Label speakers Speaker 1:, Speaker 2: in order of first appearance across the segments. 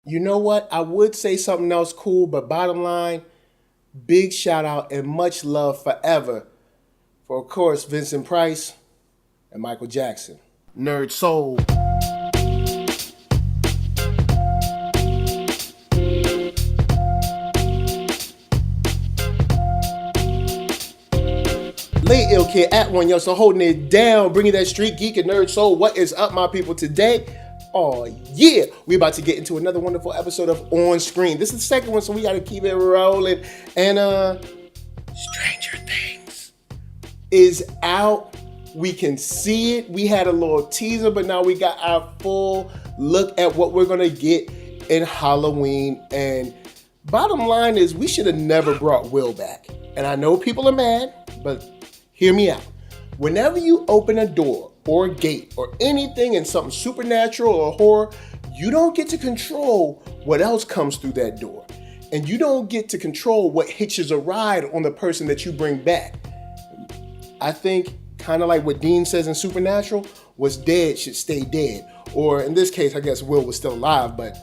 Speaker 1: You know what? I would say something else cool, but bottom line, big shout out and much love forever for, of course, Vincent Price and Michael Jackson. NERDSoul. Late Ill Kid at OneYoungsta holding it down, bringing that StreetGeek and NERDSoul. What is up, my people, today? Oh yeah, we about to get into another wonderful episode of On Screen. This is the second one, so we got to keep it rolling. And Stranger Things is out. We can see it. We had a little teaser, but now we got our full look at what we're gonna get in Halloween. And bottom line is, we should have never brought Will back. And I know people are mad, but hear me out. Whenever you open a door or a gate or anything in something supernatural or horror, you don't get to control what else comes through that door. And you don't get to control what hitches a ride on the person that you bring back. I think, kind of like what Dean says in Supernatural, what's dead should stay dead. Or in this case, I guess Will was still alive, but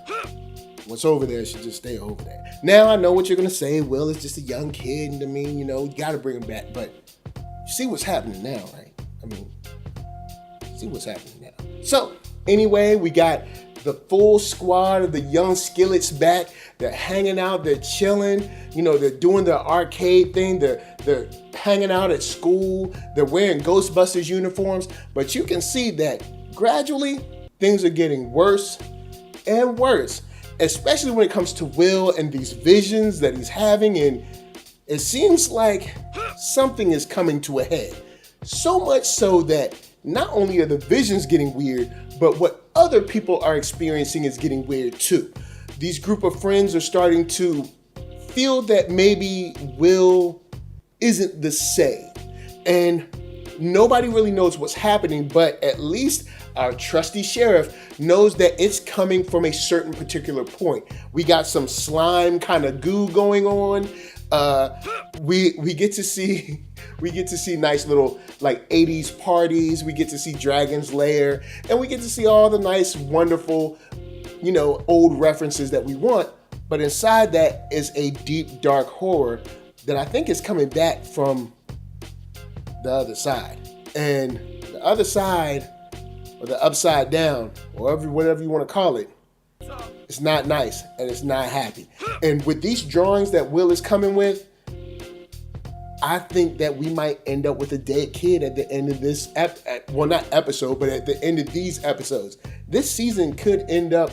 Speaker 1: what's over there should just stay over there. Now, I know what you're going to say. Will is just a young kid, and I mean, you got to bring him back. But you see what's happening now, right? I mean, see what's happening now. So, anyway, we got the full squad of the young skillets back. They're hanging out, they're chilling. They're doing the arcade thing. They're hanging out at school. They're wearing Ghostbusters uniforms. But you can see that gradually things are getting worse and worse, especially when it comes to Will and these visions that he's having. And it seems like something is coming to a head. So much so that not only are the visions getting weird, but what other people are experiencing is getting weird too. These group of friends are starting to feel that maybe Will isn't the same. And nobody really knows what's happening, but at least our trusty sheriff knows that it's coming from a certain particular point. We got some slime kind of goo going on. We get to see nice little like 80s parties. We get to see Dragon's Lair, and we get to see all the nice, wonderful, old references that we want. But inside that is a deep, dark horror that I think is coming back from the other side. And the other side, or the upside down, or whatever you want to call it, it's not nice and it's not happy. And with these drawings that Will is coming with, I think that we might end up with a dead kid at the end of this, not episode, but at the end of these episodes. This season could end up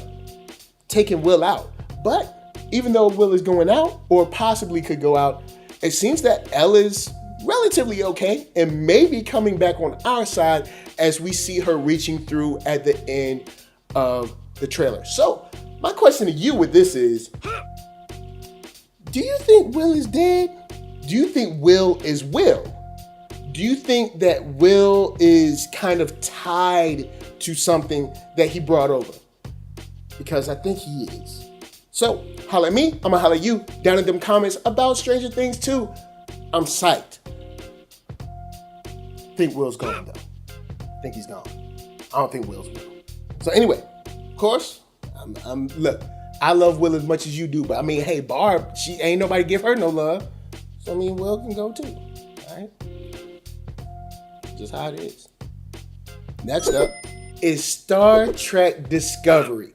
Speaker 1: taking Will out. But even though Will is going out, or possibly could go out, it seems that Ella's relatively okay and maybe coming back on our side as we see her reaching through at the end of the trailer. So my question to you with this is, do you think Will is dead? Do you think Will is Will? Do you think that Will is kind of tied to something that he brought over? Because I think he is. So holla at me, I'ma holla at you down in them comments about Stranger Things 2. I'm psyched. I think Will's gone though. I think he's gone. I don't think Will's Will. So anyway, of course, look, I love Will as much as you do, but I mean, hey, Barb, she ain't nobody give her no love. So I mean, Will can go too, all right? Just how it is. Next up is Star Trek Discovery.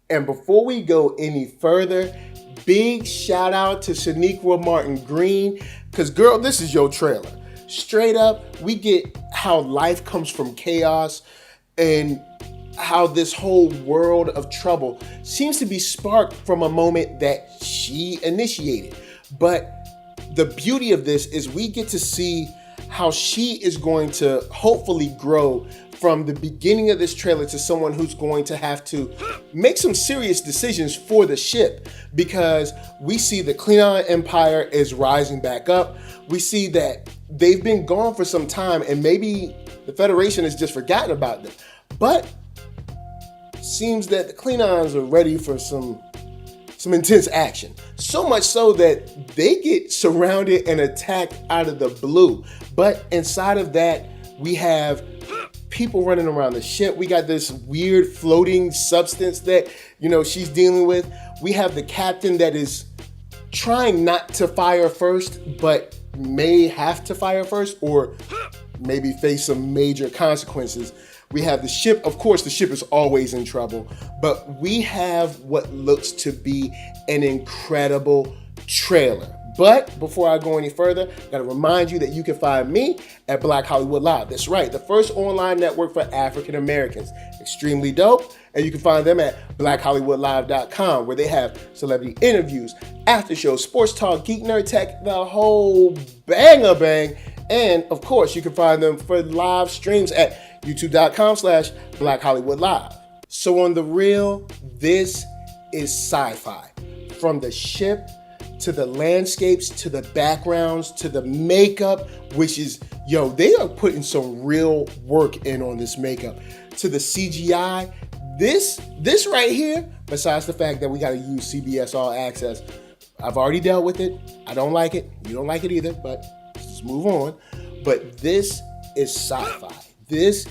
Speaker 1: And before we go any further, big shout out to Shaniqua Martin Green, because girl, this is your trailer. Straight up, we get how life comes from chaos and how this whole world of trouble seems to be sparked from a moment that she initiated. But the beauty of this is we get to see how she is going to hopefully grow from the beginning of this trailer to someone who's going to have to make some serious decisions for the ship, because we see the Klingon Empire is rising back up. We see that they've been gone for some time and maybe the Federation has just forgotten about them. But seems that the Klingons are ready for some intense action. So much so that they get surrounded and attacked out of the blue. But inside of that, we have people running around the ship. We got this weird floating substance that, she's dealing with. We have the captain that is trying not to fire first, but may have to fire first or maybe face some major consequences. We have the ship. Of course, the ship is always in trouble, but we have what looks to be an incredible trailer. But before I go any further, I gotta remind you that you can find me at Black Hollywood Live. That's right, the first online network for African Americans. Extremely dope. And you can find them at blackhollywoodlive.com, where they have celebrity interviews, after shows, sports talk, geek, nerd, tech, the whole bang. And of course, you can find them for live streams at youtube.com/Black Hollywood Live. So on the real, this is sci-fi. From the ship to the landscapes, to the backgrounds, to the makeup, which is, they are putting some real work in on this makeup, to the CGI. This right here, besides the fact that we got to use CBS All Access, I've already dealt with it. I don't like it. You don't like it either, but let's just move on. But this is sci-fi. This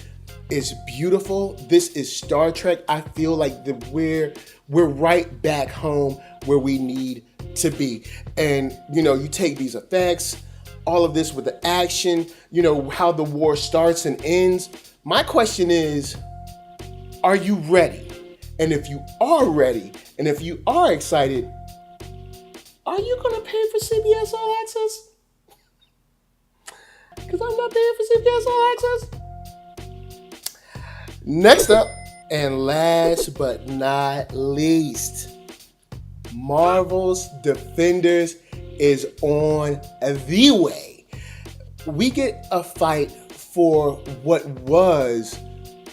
Speaker 1: is beautiful. This is Star Trek. I feel like we're right back home where we need to be. And, you take these effects, all of this with the action, how the war starts and ends. My question is, are you ready? And if you are ready, and if you are excited, are you going to pay for CBS All Access? Because I'm not paying for CBS All Access. Next up, and last but not least, Marvel's Defenders is on the way. We get a fight for what was,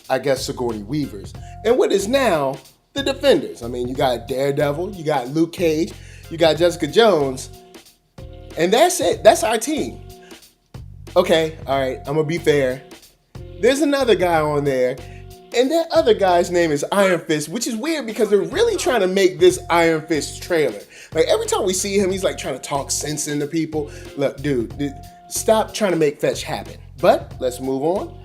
Speaker 1: I guess, Sigourney Weaver's, and what is now the Defenders. I mean, you got Daredevil, you got Luke Cage, you got Jessica Jones, and that's it. That's our team. Okay, all right, I'm gonna be fair. There's another guy on there, and that other guy's name is Iron Fist, which is weird because they're really trying to make this Iron Fist trailer. Like, every time we see him, he's like trying to talk sense into people. Look, dude, stop trying to make fetch happen. But let's move on.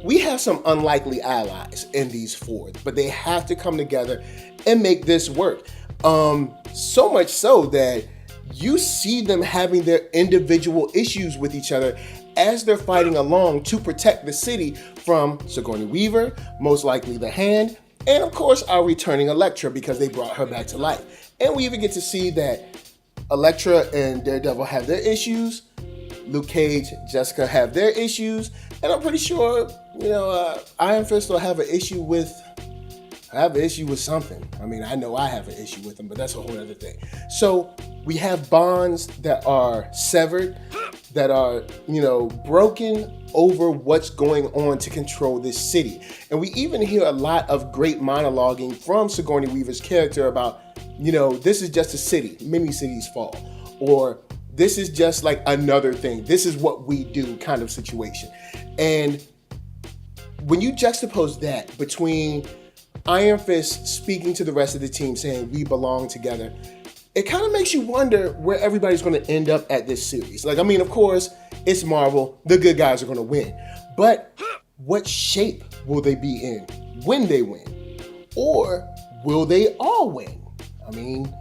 Speaker 1: We have some unlikely allies in these four, but they have to come together and make this work. So much so that you see them having their individual issues with each other as they're fighting along to protect the city from Sigourney Weaver, most likely the Hand, and of course our returning Elektra, because they brought her back to life. And we even get to see that Elektra and Daredevil have their issues, Luke Cage, Jessica have their issues, and I'm pretty sure, Iron Fist will have an issue with something. I mean, I know I have an issue with them, but that's a whole other thing. So we have bonds that are severed, that are, broken over what's going on to control this city. And we even hear a lot of great monologuing from Sigourney Weaver's character about, this is just a city, many cities fall, or this is just like another thing. This is what we do kind of situation. And when you juxtapose that between Iron Fist speaking to the rest of the team saying we belong together, it kind of makes you wonder where everybody's going to end up at this series. Like, I mean, of course, it's Marvel. The good guys are going to win. But what shape will they be in when they win? Or will they all win? I mean,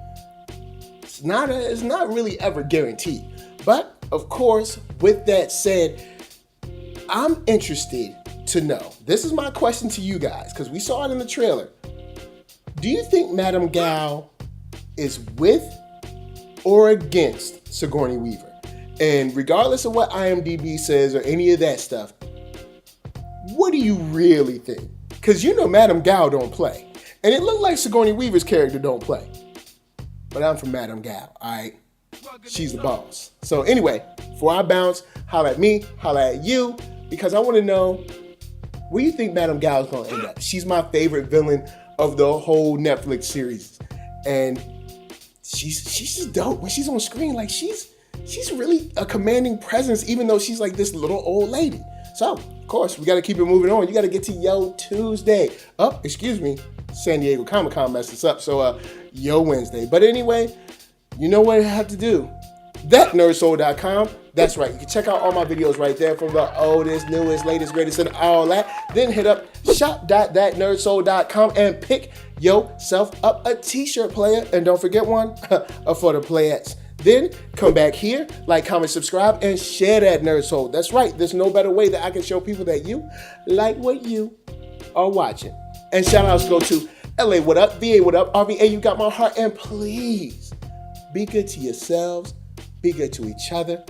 Speaker 1: it's not really ever guaranteed. But, of course, with that said, I'm interested to know. This is my question to you guys, because we saw it in the trailer. Do you think Madame Gao is with or against Sigourney Weaver? And regardless of what IMDb says or any of that stuff, what do you really think? Because Madame Gao don't play. And it looked like Sigourney Weaver's character don't play. But I'm from Madame Gao, all right? She's the boss. So anyway, before I bounce, holla at me, holla at you, because I want to know, where do you think Madame Gao is going to end up? She's my favorite villain of the whole Netflix series. And she's just dope. When she's on screen, like, she's really a commanding presence, even though she's like this little old lady. So, of course, we got to keep it moving on. You got to get to Yo Tuesday. San Diego Comic-Con messed us up. So, Yo Wednesday. But anyway, you know what I have to do. ThatNERDSoul.com. That's right. You can check out all my videos right there, from the oldest, newest, latest, greatest, and all that. Then hit up shop.thatnerdsoul.com and pick yourself up a t-shirt, player. And don't forget one for the players. Then come back here, like, comment, subscribe, and share that Nerd Soul. That's right. There's no better way that I can show people that you like what you are watching. And shout outs go to LA, what up? VA, what up? RVA, you got my heart. And please be good to yourselves, be good to each other,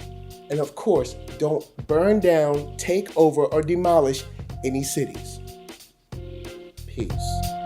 Speaker 1: and of course, don't burn down, take over, or demolish any cities. Peace.